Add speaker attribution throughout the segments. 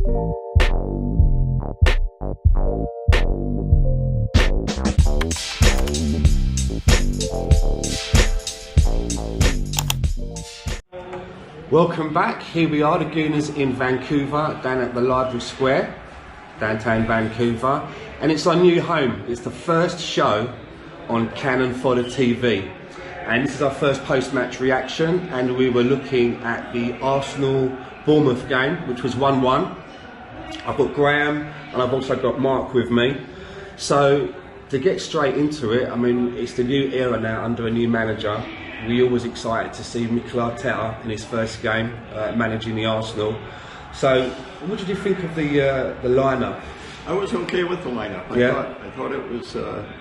Speaker 1: Welcome back. Here we are, the Gooners in Vancouver, down at the Library Square, downtown Vancouver, and it's our new home. It's the first show on Cannon Fodder TV, and this is our first post-match reaction, and we were looking at the Arsenal-Bournemouth game, which was 1-1. I've got Graham and I've also got Mark with me. So to get straight into it, I mean, it's the new era now under a new manager. We're always excited to see Mikel Arteta in his first game managing the Arsenal. So, what did you think of the lineup?
Speaker 2: I was okay with the lineup. I thought it was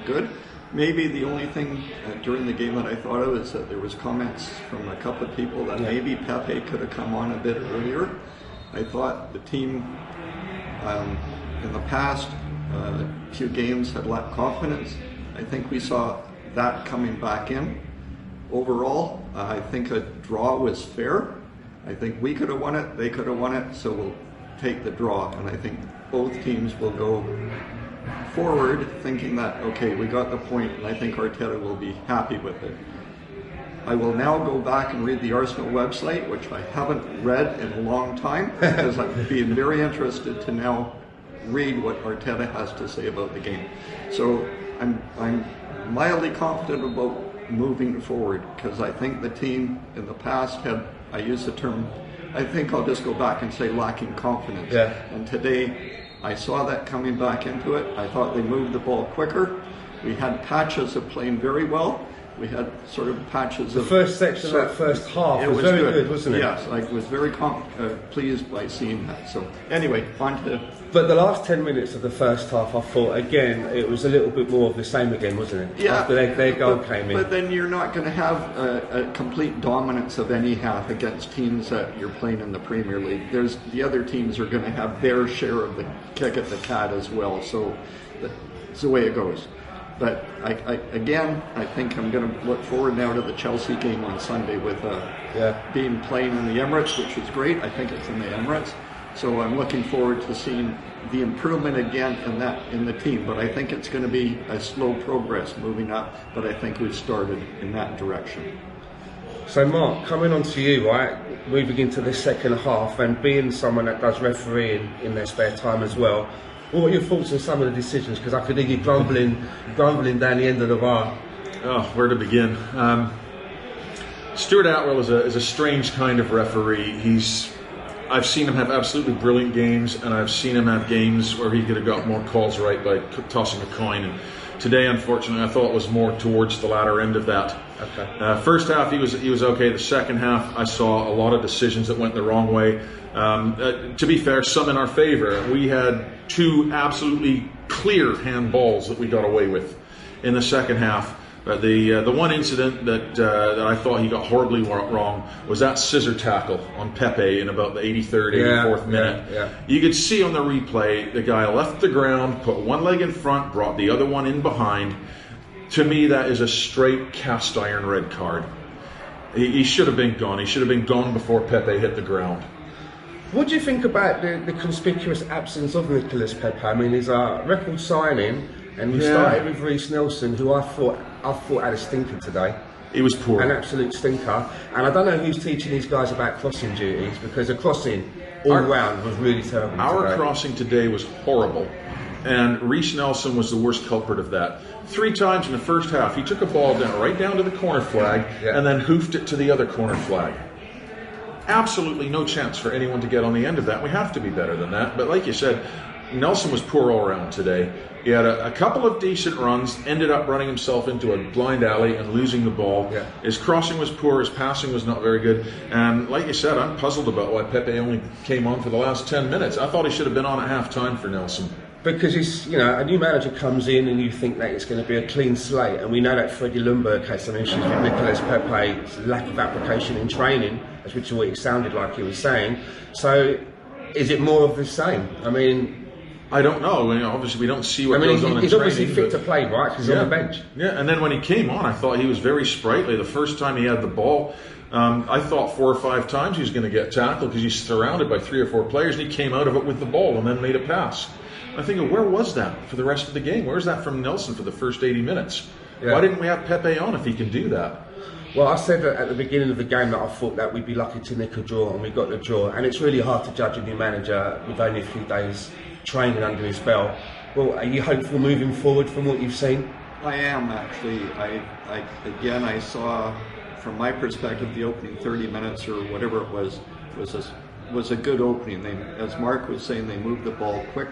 Speaker 2: good. Maybe the only thing during the game that I thought of is that there was comments from a couple of people that maybe Pepe could have come on a bit earlier. I thought the team in the past few games had lacked confidence. I think we saw that coming back in. Overall, I think a draw was fair. I think we could have won it, they could have won it, so we'll take the draw. And I think both teams will go forward thinking that, okay, we got the point, and I think Arteta will be happy with it. I will now go back and read the Arsenal website, which I haven't read in a long time, because I'm being very interested to now read what Arteta has to say about the game. So I'm mildly confident about moving forward, because I think the team in the past had, I use the term, I think I'll just go back and say lacking confidence. Yeah. And today I saw that coming back into it. I thought they moved the ball quicker. We had patches of playing very well. We had sort of patches of...
Speaker 1: The first section of that first half was very good, wasn't it?
Speaker 2: Yes, I was very pleased by seeing that. So anyway, on to...
Speaker 1: But the last 10 minutes of the first half, I thought, again, it was a little bit more of the same again, wasn't it?
Speaker 2: Yeah.
Speaker 1: After their goal came in.
Speaker 2: But then you're not going to have a complete dominance of any half against teams that you're playing in the Premier League. The other teams are going to have their share of the kick at the cat as well. So that's the way it goes. But again, I think I'm going to look forward now to the Chelsea game on Sunday with being playing in the Emirates, which is great. I think it's in the Emirates. So I'm looking forward to seeing the improvement again in the team. But I think it's going to be a slow progress moving up. But I think we've started in that direction.
Speaker 1: So Mark, coming on to you, right, moving into the second half and being someone that does refereeing in their spare time as well, what are your thoughts on some of the decisions? Because I could hear you grumbling down the end of the bar.
Speaker 3: Oh, where to begin? Stuart Atwell is a strange kind of referee. I've seen him have absolutely brilliant games, and I've seen him have games where he could have got more calls right by tossing a coin. And today, unfortunately, I thought it was more towards the latter end of that. Okay. First half, he was okay. The second half, I saw a lot of decisions that went the wrong way. To be fair, some in our favour. We had two absolutely clear handballs that we got away with in the second half. The one incident that I thought he got horribly wrong was that scissor tackle on Pepe in about the 83rd, 84th minute. Yeah. You could see on the replay, the guy left the ground, put one leg in front, brought the other one in behind. To me, that is a straight cast iron red card. He should have been gone. He should have been gone before Pepe hit the ground.
Speaker 1: What do you think about the conspicuous absence of Nicolas Pepe? I mean, he's a record signing, and we started with Reiss Nelson, who I thought had a stinker today.
Speaker 3: He was poor.
Speaker 1: An absolute stinker. And I don't know who's teaching these guys about crossing duties, because the crossing all round was really terrible.
Speaker 3: Our crossing today was horrible, and Reiss Nelson was the worst culprit of that. 3 times in the first half, he took a ball right down to the corner flag, and then hoofed it to the other corner flag. Absolutely no chance for anyone to get on the end of that. We have to be better than that. But like you said, Nelson was poor all around today. He had a couple of decent runs, ended up running himself into a blind alley and losing the ball. Yeah. His crossing was poor, his passing was not very good. And like you said, I'm puzzled about why Pepe only came on for the last 10 minutes. I thought he should have been on at half-time for Nelson.
Speaker 1: Because he's, a new manager comes in and you think that it's going to be a clean slate, and we know that Freddie Ljungberg had some issues with Nicolas Pepe's lack of application in training, which is what it sounded like he was saying. So, is it more of the same? I mean,
Speaker 3: I don't know. Obviously, we don't see what goes on in training.
Speaker 1: He's obviously fit to play, right? Because he's on the bench.
Speaker 3: Yeah, and then when he came on, I thought he was very sprightly. The first time he had the ball, I thought 4 or 5 times he was going to get tackled because he's surrounded by 3 or 4 players, and he came out of it with the ball and then made a pass. I'm thinking, where was that for the rest of the game? Where's that from Nelson for the first 80 minutes? Yeah. Why didn't we have Pepe on if he can do that?
Speaker 1: Well, I said at the beginning of the game that I thought that we'd be lucky to nick a draw, and we got the draw. And it's really hard to judge a new manager with only a few days training under his belt. Well, are you hopeful moving forward from what you've seen?
Speaker 2: I am, actually. I saw, from my perspective, the opening 30 minutes or whatever it was a good opening. As Mark was saying, they moved the ball quick,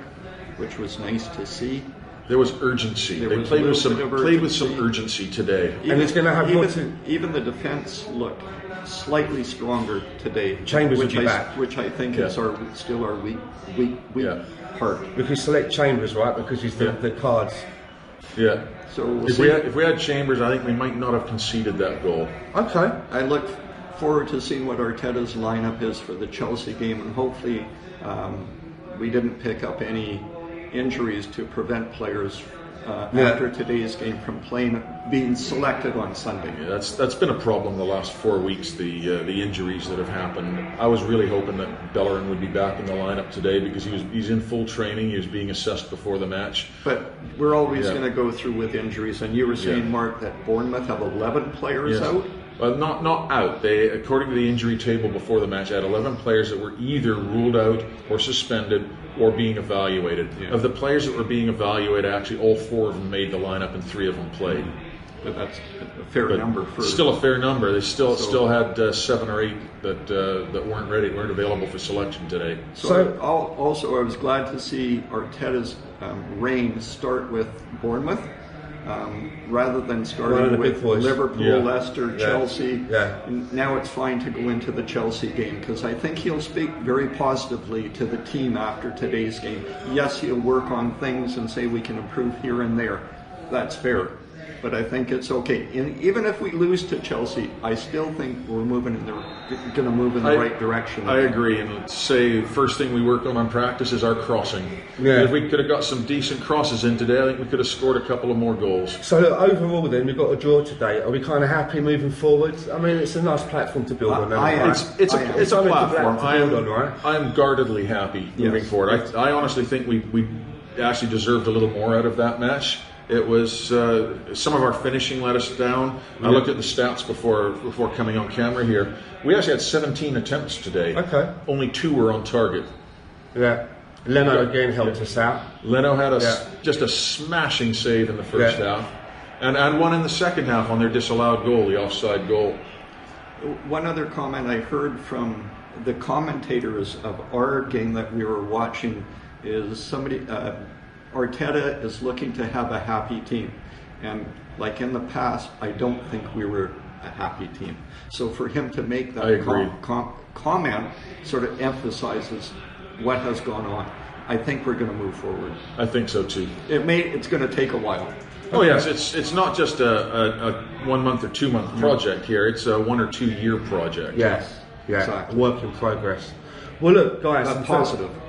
Speaker 2: which was nice to see.
Speaker 3: There was urgency. They played with some urgency today.
Speaker 2: And it's going to have even the defense looked slightly stronger today.
Speaker 1: Chambers will be back,
Speaker 2: which I think is still our weak part.
Speaker 1: We could select Chambers, right? Because he's the cards.
Speaker 3: Yeah.
Speaker 2: So
Speaker 3: if we had Chambers, I think we might not have conceded that goal.
Speaker 1: Okay.
Speaker 2: I look forward to seeing what Arteta's lineup is for the Chelsea game, and hopefully we didn't pick up any injuries to prevent players after today's game from being selected on Sunday.
Speaker 3: Yeah, that's been a problem the last 4 weeks. The injuries that have happened. I was really hoping that Bellerin would be back in the lineup today because he's in full training. He was being assessed before the match.
Speaker 2: But we're always going to go through with injuries. And you were saying, Mark, that Bournemouth have 11 players out.
Speaker 3: Well, not out. They, according to the injury table before the match, had 11 players that were either ruled out or suspended or being evaluated. Yeah. Of the players that were being evaluated, actually all 4 of them made the lineup and 3 of them played.
Speaker 2: But that's a fair number.
Speaker 3: Still a fair number. They still had 7 or 8 that weren't ready, weren't available for selection today.
Speaker 2: So also, I was glad to see Arteta's reign start with Bournemouth. Rather than starting with Liverpool, Leicester, Chelsea. Yeah. Now it's fine to go into the Chelsea game because I think he'll speak very positively to the team after today's game. Yes, he'll work on things and say we can improve here and there. That's fair. But I think it's okay. And even if we lose to Chelsea, I still think we're going to move in the right direction.
Speaker 3: I agree. And let's say first thing we work on practice is our crossing. Yeah. If we could have got some decent crosses in today, I think we could have scored a couple of more goals.
Speaker 1: So look, overall then, we've got a draw today. Are we kind of happy moving forward? I mean, it's a nice platform to build on.
Speaker 3: It's a platform.
Speaker 1: Right?
Speaker 3: I'm guardedly happy moving forward. I honestly think we actually deserved a little more out of that match. It was some of our finishing let us down. I looked at the stats before coming on camera here. We actually had 17 attempts today. Okay. Only 2 were on target.
Speaker 1: Yeah. Leno again helped us out.
Speaker 3: Leno had just a smashing save in the first half, and one in the second half on their disallowed goal, the offside goal.
Speaker 2: One other comment I heard from the commentators of our game that we were watching is somebody. Arteta is looking to have a happy team, and like in the past, I don't think we were a happy team. So for him to make that comment sort of emphasizes what has gone on. I think we're going to move forward.
Speaker 3: I think so too.
Speaker 2: It's going to take a while.
Speaker 3: Oh yes, it's not just a 1 month or 2 month project here. It's a 1 or 2 year project.
Speaker 1: Yes, exactly. Work in progress. Well, look, guys,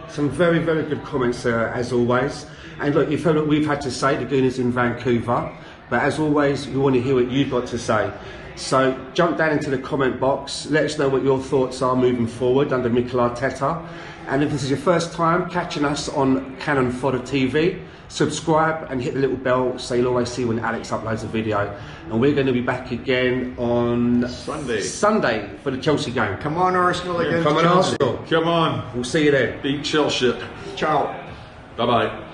Speaker 1: some very, very good comments as always. And look, you've heard what we've had to say, the Gooners in Vancouver. But as always, we want to hear what you've got to say. So jump down into the comment box. Let us know what your thoughts are moving forward under Mikel Arteta. And if this is your first time catching us on Cannon Fodder TV, subscribe and hit the little bell so you'll always see when Alex uploads a video. And we're going to be back again on Sunday for the Chelsea game.
Speaker 2: Come on, Arsenal against
Speaker 1: Chelsea.
Speaker 3: Arsenal. Come on.
Speaker 1: We'll see you then.
Speaker 3: Beat Chelsea.
Speaker 2: Ciao.
Speaker 3: Bye-bye.